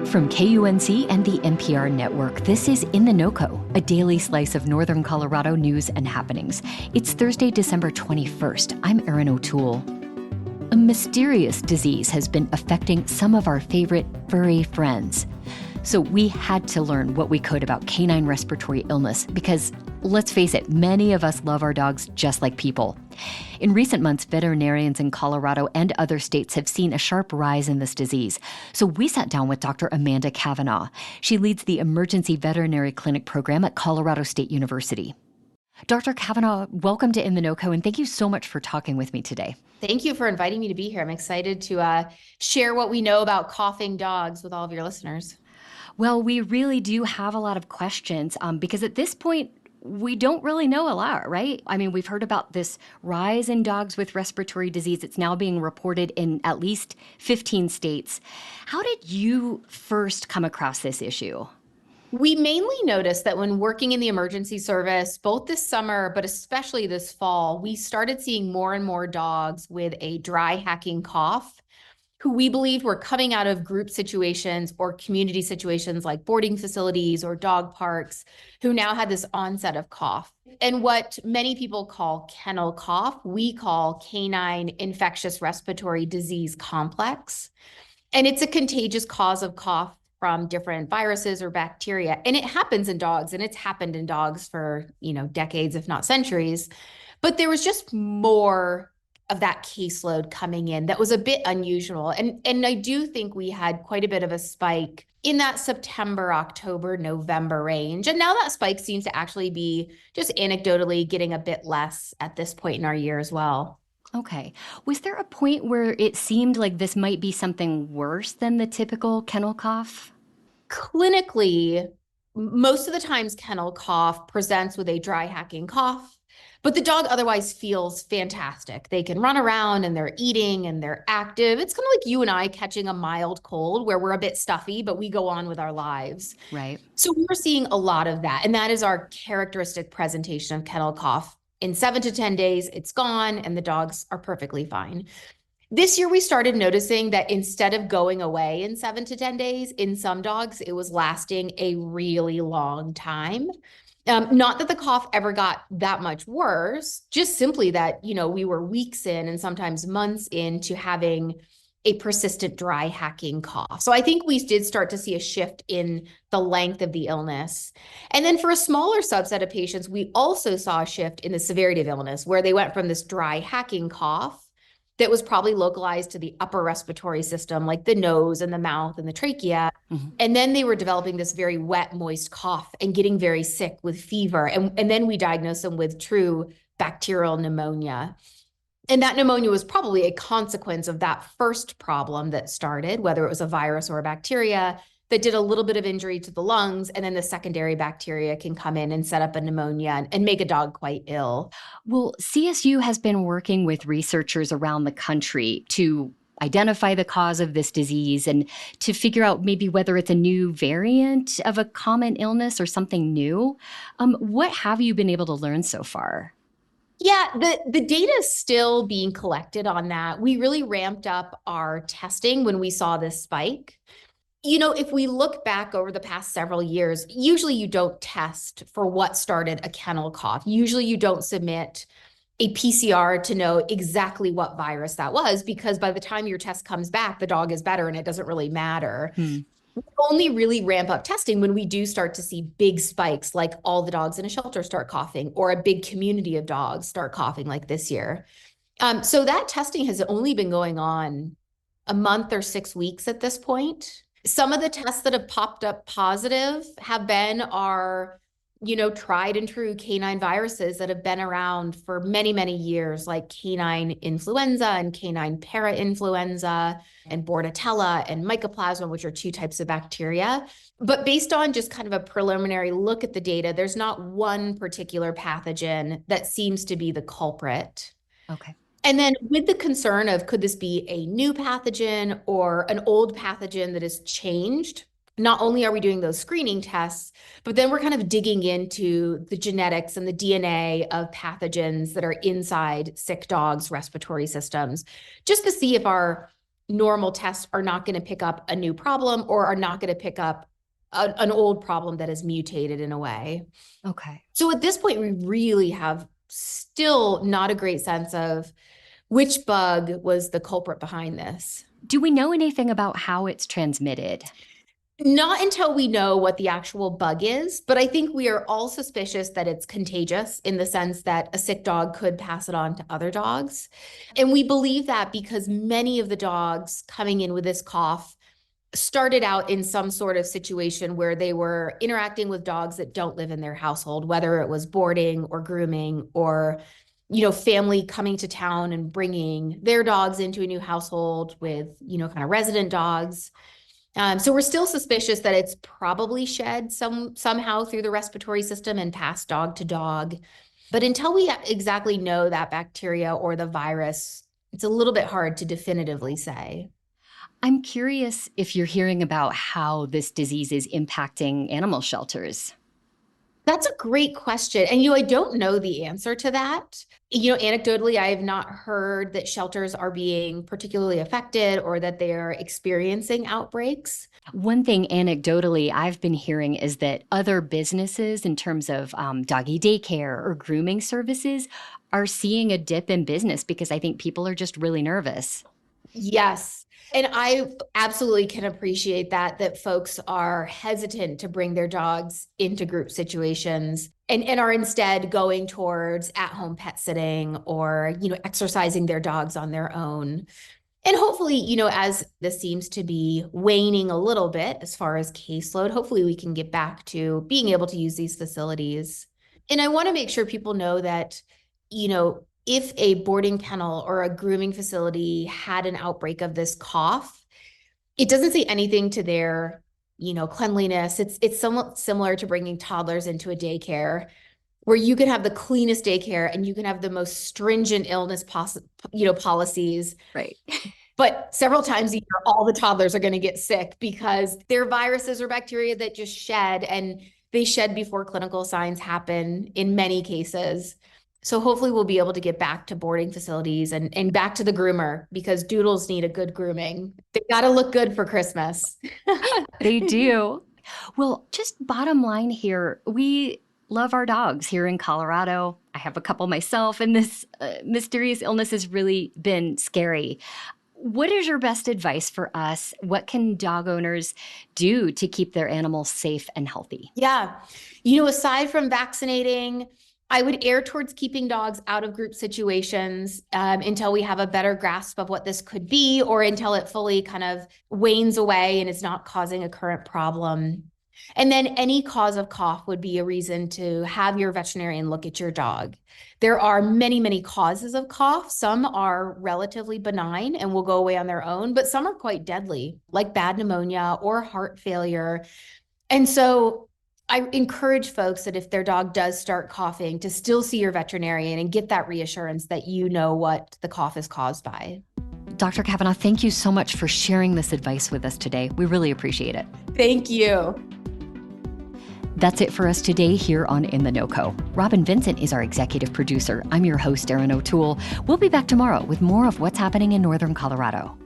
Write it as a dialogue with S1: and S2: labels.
S1: From KUNC and the NPR network, this is In the NOCO, a daily slice of Northern Colorado news and happenings. It's Thursday, December 21st. I'm Erin O'Toole. A mysterious disease has been affecting some of our favorite furry friends. So we had to learn what we could about canine respiratory illness because, let's face it, many of us love our dogs just like people. In recent months, veterinarians in Colorado and other states have seen a sharp rise in this disease. So we sat down with Dr. Amanda Kavanaugh. She leads the Emergency Veterinary Clinic program at Colorado State University. Dr. Kavanaugh, welcome to In the NOCO, and thank you so much for talking with me today.
S2: Thank you for inviting me to be here. I'm excited to share what we know about coughing dogs with all of your listeners.
S1: Well, we really do have a lot of questions because at this point, we don't really know a lot, right? I mean, we've heard about this rise in dogs with respiratory disease. It's now being reported in at least 15 states. How did you first come across this issue?
S2: We mainly noticed that when working in the emergency service, both this summer, but especially this fall, we started seeing more and more dogs with a dry hacking cough who we believed were coming out of group situations or community situations like boarding facilities or dog parks, who now had this onset of cough. And what many people call kennel cough, we call canine infectious respiratory disease complex. And it's a contagious cause of cough from different viruses or bacteria. And it happens in dogs, and it's happened in dogs for, decades, if not centuries. But there was just more of that caseload coming in that was a bit unusual. And I do think we had quite a bit of a spike in that September, October, November range. And now that spike seems to actually be just anecdotally getting a bit less at this point in our year as well.
S1: Okay. Was there a point where it seemed like this might be something worse than the typical kennel cough?
S2: Clinically, most of the times kennel cough presents with a dry hacking cough, but the dog otherwise feels fantastic. They can run around and they're eating and they're active. It's kind of like you and I catching a mild cold where we're a bit stuffy, but we go on with our lives.
S1: Right.
S2: So we're seeing a lot of that. And that is our characteristic presentation of kennel cough. In 7 to 10 days, it's gone and the dogs are perfectly fine. This year, we started noticing that instead of going away in 7 to 10 days, in some dogs, it was lasting a really long time. Not that the cough ever got that much worse, just simply that, we were weeks in and sometimes months into having a persistent dry hacking cough. So I think we did start to see a shift in the length of the illness. And then for a smaller subset of patients, we also saw a shift in the severity of illness where they went from this dry hacking cough that was probably localized to the upper respiratory system, like the nose and the mouth and the trachea. Mm-hmm. And then they were developing this very wet, moist cough and getting very sick with fever. And then we diagnosed them with true bacterial pneumonia. And that pneumonia was probably a consequence of that first problem that started, whether it was a virus or a bacteria that did a little bit of injury to the lungs, and then the secondary bacteria can come in and set up a pneumonia and make a dog quite ill.
S1: Well, CSU has been working with researchers around the country to identify the cause of this disease and to figure out maybe whether it's a new variant of a common illness or something new. What have you been able to learn so far?
S2: Yeah, the data is still being collected on that. We really ramped up our testing when we saw this spike. If we look back over the past several years, usually you don't test for what started a kennel cough. Usually you don't submit a PCR to know exactly what virus that was, because by the time your test comes back, the dog is better and it doesn't really matter. We only really ramp up testing when we do start to see big spikes, like all the dogs in a shelter start coughing, or a big community of dogs start coughing like this year. So that testing has only been going on a month or 6 weeks at this point. Some of the tests that have popped up positive have been our, tried and true canine viruses that have been around for many, many years, like canine influenza and canine parainfluenza and Bordetella and Mycoplasma, which are 2 types of bacteria. But based on just kind of a preliminary look at the data, there's not one particular pathogen that seems to be the culprit.
S1: Okay.
S2: And then with the concern of, could this be a new pathogen or an old pathogen that has changed? Not only are we doing those screening tests, but then we're kind of digging into the genetics and the DNA of pathogens that are inside sick dogs' respiratory systems, just to see if our normal tests are not going to pick up a new problem or are not going to pick up an old problem that is mutated in a way.
S1: Okay.
S2: So at this point, we really have still not a great sense of which bug was the culprit behind this.
S1: Do we know anything about how it's transmitted?
S2: Not until we know what the actual bug is, but I think we are all suspicious that it's contagious in the sense that a sick dog could pass it on to other dogs. And we believe that because many of the dogs coming in with this cough started out in some sort of situation where they were interacting with dogs that don't live in their household, whether it was boarding or grooming or family coming to town and bringing their dogs into a new household with, kind of resident dogs. So we're still suspicious that it's probably shed somehow through the respiratory system and passed dog to dog. But until we exactly know that bacteria or the virus, it's a little bit hard to definitively say.
S1: I'm curious if you're hearing about how this disease is impacting animal shelters.
S2: That's a great question. And, I don't know the answer to that. Anecdotally, I have not heard that shelters are being particularly affected or that they are experiencing outbreaks.
S1: One thing anecdotally I've been hearing is that other businesses in terms of doggy daycare or grooming services are seeing a dip in business because I think people are just really nervous.
S2: Yes. And I absolutely can appreciate that folks are hesitant to bring their dogs into group situations and are instead going towards at-home pet sitting or, exercising their dogs on their own. And hopefully, as this seems to be waning a little bit as far as caseload, hopefully we can get back to being able to use these facilities. And I want to make sure people know that, if a boarding kennel or a grooming facility had an outbreak of this cough, it doesn't say anything to their, cleanliness. It's somewhat similar to bringing toddlers into a daycare where you can have the cleanest daycare and you can have the most stringent illness policies.
S1: Right.
S2: But several times a year, all the toddlers are going to get sick because they're viruses or bacteria that just shed, and they shed before clinical signs happen in many cases. So hopefully we'll be able to get back to boarding facilities and back to the groomer because doodles need a good grooming. They got to look good for Christmas.
S1: They do. Well, just bottom line here, we love our dogs here in Colorado. I have a couple myself, and this mysterious illness has really been scary. What is your best advice for us? What can dog owners do to keep their animals safe and healthy?
S2: Yeah. Aside from vaccinating, I would err towards keeping dogs out of group situations until we have a better grasp of what this could be or until it fully kind of wanes away and is not causing a current problem. And then any cause of cough would be a reason to have your veterinarian look at your dog. There are many, many causes of cough. Some are relatively benign and will go away on their own, but some are quite deadly, like bad pneumonia or heart failure. And so I encourage folks that if their dog does start coughing, to still see your veterinarian and get that reassurance that you know what the cough is caused by.
S1: Dr. Kavanaugh, thank you so much for sharing this advice with us today. We really appreciate it.
S2: Thank you.
S1: That's it for us today here on In the NOCO. Robin Vincent is our executive producer. I'm your host, Erin O'Toole. We'll be back tomorrow with more of what's happening in Northern Colorado.